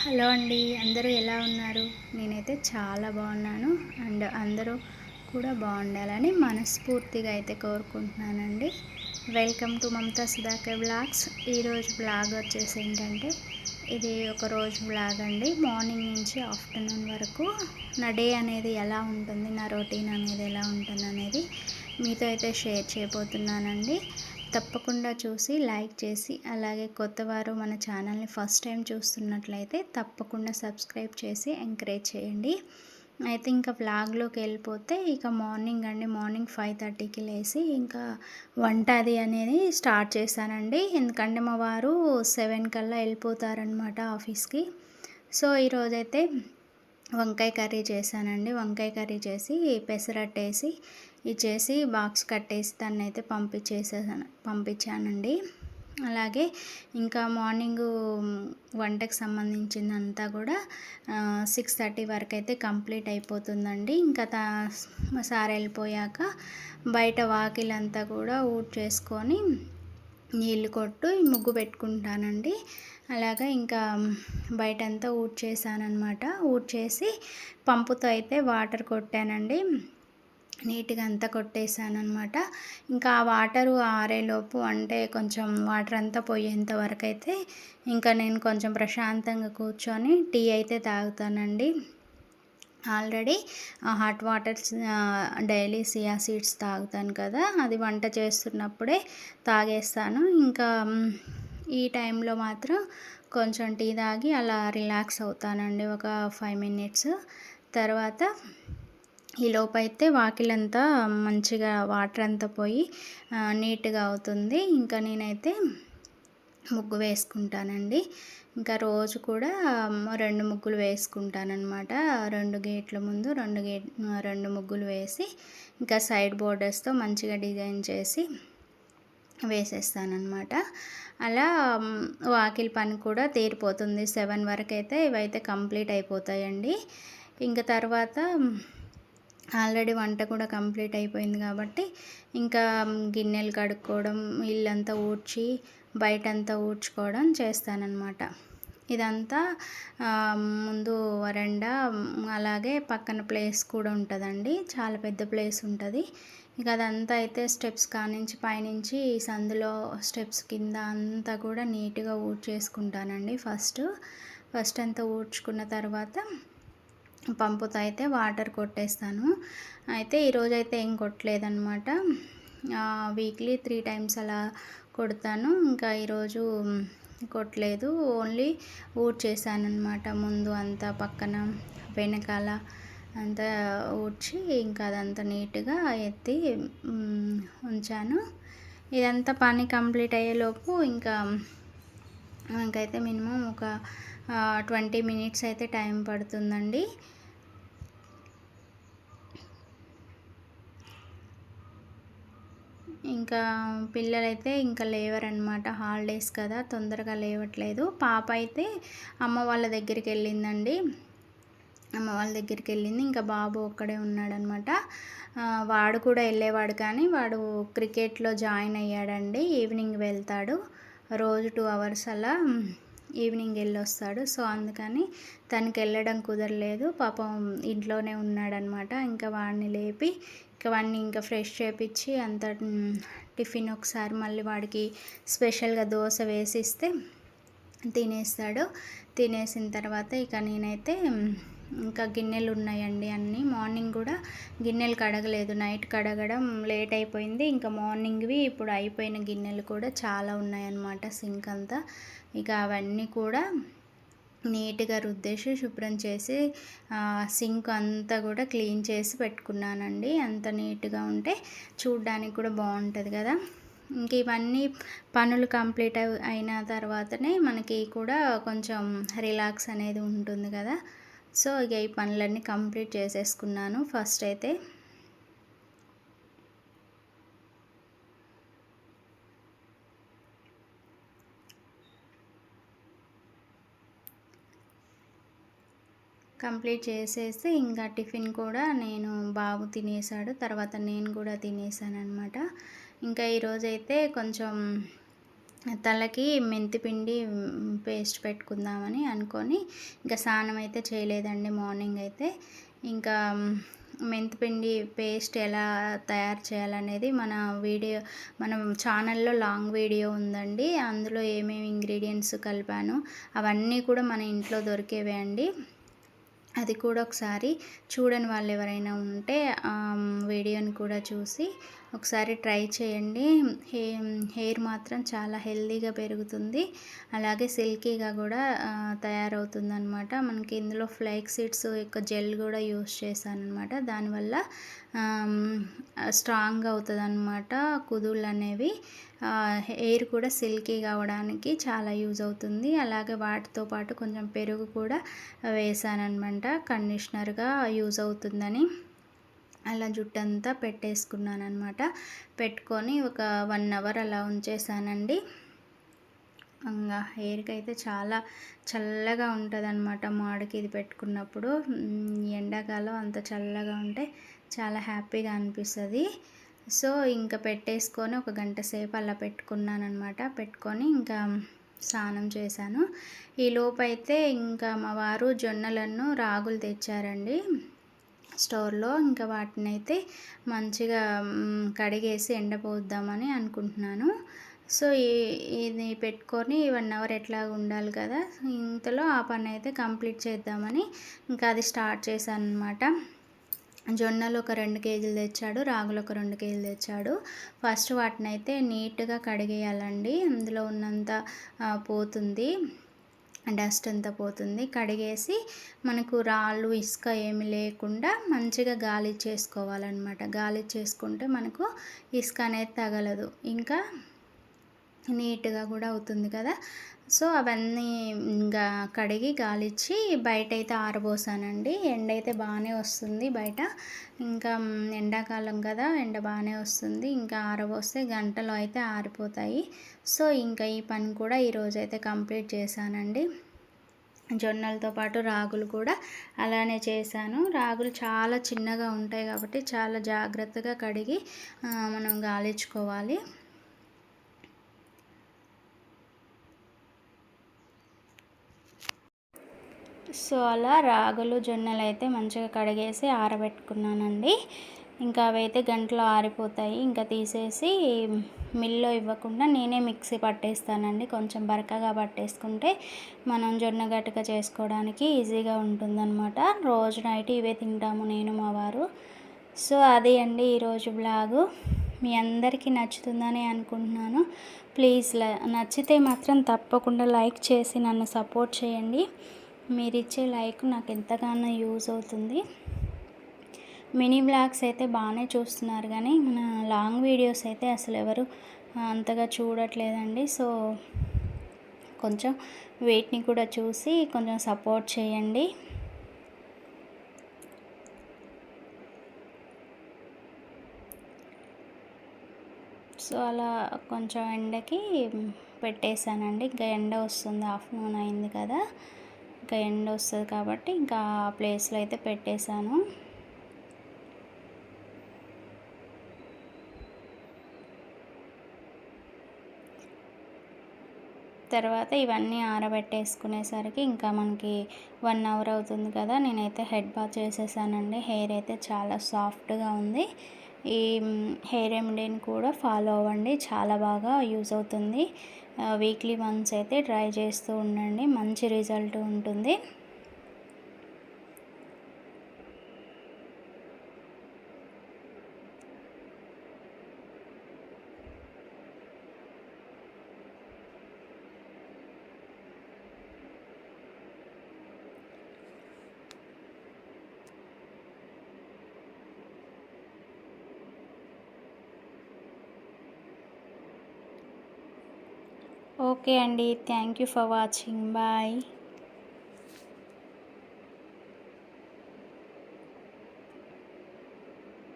Hello అండి, అందరూ ఎలా ఉన్నారు? నేనైతే చాలా బాగున్నాను. అండ్ అందరూ కూడా బాగుండాలని మనస్ఫూర్తిగా అయితే కోరుకుంటున్నానండి. Welcome to Mamata Sudhakar blogs. ఈరోజు బ్లాగ్ వచ్చేసి ఏంటంటే, ఇది ఒక రోజు బ్లాగ్ అండి. మార్నింగ్ నుంచి ఆఫ్టర్నూన్ వరకు నా డే అనేది ఎలా ఉంటుంది, నా రొటీన్ అనేది ఎలా ఉంటుంది అనేది మీతో అయితే షేర్ చేయబోతున్నానండి. తప్పకుండా చూసి లైక్ చేసి, అలాగే కొత్తవారు మన ఛానల్ని ఫస్ట్ టైం చూస్తున్నట్లయితే తప్పకుండా సబ్స్క్రైబ్ చేసి ఎంకరేజ్ చేయండి. అయితే ఇంకా వ్లాగ్లోకి వెళ్ళిపోతే, ఇక మార్నింగ్ అండి, మార్నింగ్ 5:30కి లేచి ఇంకా వంట అది అనేది స్టార్ట్ చేశానండి. ఎందుకంటే మా వారు 7 కల్లా వెళ్ళిపోతారనమాట ఆఫీస్కి. సో ఈరోజైతే వంకాయ కర్రీ చేశానండి. వంకాయ కర్రీ చేసి పెసరట్టేసి ఇచ్చేసి బాక్స్ కట్టేసి దాన్నైతే పంపించానండి. అలాగే ఇంకా మార్నింగు వంటకు సంబంధించిందంతా కూడా 6:30 వరకు అయితే కంప్లీట్ అయిపోతుందండి. ఇంకా మా సార్ వెళ్ళిపోయాక బయట వాకిలంతా కూడా ఊడ్చేసుకొని నీళ్ళు కొట్టు ముగ్గు పెట్టుకుంటానండి. అలాగా ఇంకా బయటంతా ఊడ్చేసానమాట. ఊడ్చేసి పంపుతో అయితే వాటర్ కొట్టానండి. నీట్గా అంతా కొట్టేసానమాట. ఇంకా ఆ వాటరు ఆరేలోపు, అంటే కొంచెం వాటర్ అంతా పోయేంత వరకు అయితే ఇంకా నేను కొంచెం ప్రశాంతంగా కూర్చొని టీ అయితే తాగుతానండి. Already hot waters daily chia seeds తాగుతాను కదా, అది వంట చేస్తున్నప్పుడే తాగేస్తాను. ఇంకా ఈ టైంలో మాత్రం కొంచెం టీ తాగి అలా రిలాక్స్ అవుతానండి ఒక 5 మినిట్స్. తర్వాత ఈ లోపైతే వాకిలంతా మంచిగా వాటర్ అంతా పోయి నీట్గా అవుతుంది. ఇంకా నేనైతే ముగ్గు వేసుకుంటానండి. ఇంకా రోజు కూడా 2 ముగ్గులు వేసుకుంటానన్నమాట. 2 గేట్ల ముందు 2 ముగ్గులు వేసి ఇంకా సైడ్ బోర్డర్స్తో మంచిగా డిజైన్ చేసి వేసేస్తానన్నమాట. అలా వాకిలి పని కూడా తీరిపోతుంది. 7 వరకు అయితే ఇవైతే కంప్లీట్ అయిపోతాయండి. ఇంకా తర్వాత ఆల్రెడీ వంట కూడా కంప్లీట్ అయిపోయింది కాబట్టి ఇంకా గిన్నెలు కడుక్కోవడం, ఇల్లంతా ఊడ్చి బయటంతా ఊడ్చుకోవడం చేస్తానన్నమాట. ఇదంతా ముందు వరండా, అలాగే పక్కన ప్లేస్ కూడా ఉంటుందండి. చాలా పెద్ద ప్లేస్ ఉంటుంది. ఇక అదంతా అయితే స్టెప్స్ కానించి పైనుంచి సందులో స్టెప్స్ కింద అంతా కూడా నీట్గా ఊడ్చేసుకుంటానండి. ఫస్ట్ అంతా ఊడ్చుకున్న తర్వాత పంపుతో అయితే వాటర్ కొట్టేస్తాను. అయితే ఈరోజైతే ఏం కొట్టలేదన్నమాట. వీక్లీ 3 టైమ్స్ అలా కొడతాను. ఇంకా ఈరోజు కొట్టలేదు, ఓన్లీ ఊడ్చేసానమాట. ముందు అంతా పక్కన వెనకాల అంతా ఊడ్చి ఇంకా అదంతా నీట్గా ఎత్తి ఉంచాను. ఇదంతా పని కంప్లీట్ అయ్యేలోపు ఇంకైతే మినిమం ఒక 20 మినిట్స్ అయితే టైం పడుతుందండి. ఇంకా పిల్లలైతే ఇంకా లేవరనమాట. హాలిడేస్ కదా, తొందరగా లేవట్లేదు. పాప అయితే అమ్మ వాళ్ళ దగ్గరికి వెళ్ళిందండి. ఇంకా బాబు ఒక్కడే ఉన్నాడనమాట. వాడు కూడా వెళ్ళేవాడు, కానీ వాడు క్రికెట్లో జాయిన్ అయ్యాడండి. ఈవినింగ్ వెళ్తాడు, రోజు 2 అవర్స్ అలా ఈవినింగ్ వెళ్ళొస్తాడు. సో అందుకని తనకి వెళ్ళడం కుదరలేదు. పాపం ఇంట్లోనే ఉన్నాడనమాట. ఇంకా వాడిని లేపి వాడిని ఇంకా ఫ్రెష్ చేపించి అంత టిఫిన్ ఒకసారి మళ్ళీ వాడికి స్పెషల్గా దోశ వేసిస్తే తినేస్తాడు. తినేసిన తర్వాత ఇక నేనైతే ఇంకా గిన్నెలు ఉన్నాయండి అన్నీ. మార్నింగ్ కూడా గిన్నెలు కడగలేదు, నైట్ కడగడం లేట్ అయిపోయింది. ఇంకా మార్నింగ్వి ఇప్పుడు అయిపోయిన గిన్నెలు కూడా చాలా ఉన్నాయన్నమాట, సింక్ అంతా. ఇక అవన్నీ కూడా నీట్గా రుద్దేసి శుభ్రం చేసి సింక్ అంతా కూడా క్లీన్ చేసి పెట్టుకున్నానండి. అంత నీట్గా ఉంటే చూడ్డానికి కూడా బాగుంటుంది కదా. ఇంక ఇవన్నీ పనులు కంప్లీట్ అయిన తర్వాతనే మనకి కూడా కొంచెం రిలాక్స్ అనేది ఉంటుంది కదా. సో ఇక ఈ పనులన్నీ కంప్లీట్ చేసేసుకున్నాను. ఫస్ట్ అయితే కంప్లీట్ చేసేసి ఇంకా టిఫిన్ కూడా నేను బాబు తినేసాడు, తర్వాత నేను కూడా తినేసాను అనమాట. ఇంకా ఈరోజైతే కొంచెం తలకి మెంతి పిండి పేస్ట్ పెట్టుకుందామని అనుకొని ఇంకా స్నానం అయితే చేయలేదండి మార్నింగ్ అయితే. ఇంకా మెంతిపిండి పేస్ట్ ఎలా తయారు చేయాలనేది మన ఛానల్లో లాంగ్ వీడియో ఉందండి. అందులో ఏమేమి ఇంగ్రీడియంట్స్ కలిపాను అవన్నీ కూడా మన ఇంట్లో దొరికేవే అండి. అది కూడా ఒకసారి చూడని వాళ్ళు ఎవరైనా ఉంటే వీడియోని కూడా చూసి ఒకసారి ట్రై చేయండి. హెయిర్ మాత్రం చాలా హెల్తీగా పెరుగుతుంది, అలాగే సిల్కీగా కూడా తయారవుతుందన్నమాట. మనకి ఇందులో ఫ్లేక్ సీడ్స్ యొక్క జెల్ కూడా యూస్ చేశానమాట. దానివల్ల స్ట్రాంగ్ అవుతుంది అన్నమాట కుదుళ్ళు అనేవి. హెయిర్ కూడా సిల్కీగా అవ్వడానికి చాలా యూజ్ అవుతుంది. అలాగే వాటితో పాటు కొంచెం పెరుగు కూడా వేసానన్నమాట, కండిషనర్గా యూజ్ అవుతుందని. అలా జుట్టంతా పెట్టేసుకున్నాను అనమాట. పెట్టుకొని ఒక 1 అవర్ అలా ఉంచేసానండి. ఇంకా హెయిర్కి అయితే చాలా చల్లగా ఉంటుంది అనమాట మాడికి ఇది పెట్టుకున్నప్పుడు. ఎండాకాలం అంత చల్లగా ఉంటే చాలా హ్యాపీగా అనిపిస్తుంది. సో ఇంకా పెట్టేసుకొని ఒక గంట సేపు అలా పెట్టుకున్నానమాట. పెట్టుకొని ఇంకా స్నానం చేశాను. ఈ లోపైతే ఇంకా మా వారు జొన్నలను రాగులు తెచ్చారండి స్టోర్లో. ఇంకా వాటిని అయితే మంచిగా కడిగేసి ఎండపోద్దామని అనుకుంటున్నాను. సో ఇది పెట్టుకొని 1 అవర్ ఎట్లా ఉండాలి కదా, ఇంతలో ఆ పని అయితే కంప్లీట్ చేద్దామని ఇంకా అది స్టార్ట్ చేశాను అనమాట. జొన్నలు ఒక 2 కేజీలు తెచ్చాడు, రాగులు ఒక 2 కేజీలు తెచ్చాడు. ఫస్ట్ వాటిని అయితే నీట్గా కడిగేయాలండి. అందులో ఉన్నంత పోతుంది, డస్ట్ అంతా పోతుంది. కడిగేసి మనకు రాళ్ళు ఇసుక ఏమి లేకుండా మంచిగా గాలి చేసుకోవాలన్నమాట. గాలి చేసుకుంటే మనకు ఇసుక అనేది తగలదు, ఇంకా నీట్గా కూడా అవుతుంది కదా. సో అవన్నీ ఇంకా కడిగి గాలిచ్చి బయట అయితే ఆరబోసానండి. ఎండ అయితే బాగానే వస్తుంది బయట, ఇంకా ఎండాకాలం కదా, ఎండ బాగానే వస్తుంది. ఇంకా ఆరబోస్తే గంటలో అయితే ఆరిపోతాయి. సో ఇంకా ఈ పని కూడా ఈరోజు అయితే కంప్లీట్ చేశానండి. జొన్నలతో పాటు రాగులు కూడా అలానే చేశాను. రాగులు చాలా చిన్నగా ఉంటాయి కాబట్టి చాలా జాగ్రత్తగా కడిగి మనం గాలించుకోవాలి. సో అలా రాగులు జొన్నలు అయితే మంచిగా కడిగేసి ఆరబెట్టుకున్నానండి. ఇంకా అవైతే గంటలో ఆరిపోతాయి. ఇంకా తీసేసి మిల్లో ఇవ్వకుండా నేనే మిక్సీ పట్టేస్తానండి. కొంచెం బరకగా పట్టేసుకుంటే మనం జొన్న గట్టుక చేసుకోవడానికి ఈజీగా ఉంటుందన్నమాట. రోజు నైట్ ఇవే తింటాము నేను మా వారు. సో అది అండి ఈరోజు బ్లాగు. మీ అందరికీ నచ్చుతుందని అనుకుంటున్నాను. ప్లీజ్ నచ్చితే మాత్రం తప్పకుండా లైక్ చేసి నన్ను సపోర్ట్ చేయండి. మీరు ఇచ్చే లైక్ నాకు ఎంతగానో యూజ్ అవుతుంది. మినీ బ్లాగ్స్ అయితే బాగానే చూస్తున్నారు, కానీ మన లాంగ్ వీడియోస్ అయితే అసలు ఎవరు అంతగా చూడట్లేదండి. సో కొంచెం వెయిట్ని కూడా చూసి కొంచెం సపోర్ట్ చేయండి. సో అలా కొంచెం ఎండకి పెట్టేశానండి. ఇంకా ఎండ వస్తుంది, ఆఫ్టర్నూన్ అయింది కదా, ఇంకా ఎండ వస్తుంది కాబట్టి ఇంకా ఆ ప్లేస్లో అయితే పెట్టేశాను. తర్వాత ఇవన్నీ ఆరబెట్టేసుకునేసరికి ఇంకా మనకి 1 అవర్ అవుతుంది కదా. నేనైతే హెడ్ బాత్ చేసేసానండి. హెయిర్ అయితే చాలా సాఫ్ట్గా ఉంది. ఈ హెయిర్ రెమెడీని కూడా ఫాలో అవ్వండి, చాలా బాగా యూజ్ అవుతుంది. వీక్లీ వన్స్ అయితే ట్రై చేస్తూ ఉండండి, మంచి రిజల్ట్ ఉంటుంది. ఓకే అండి, thank you for watching. Bye.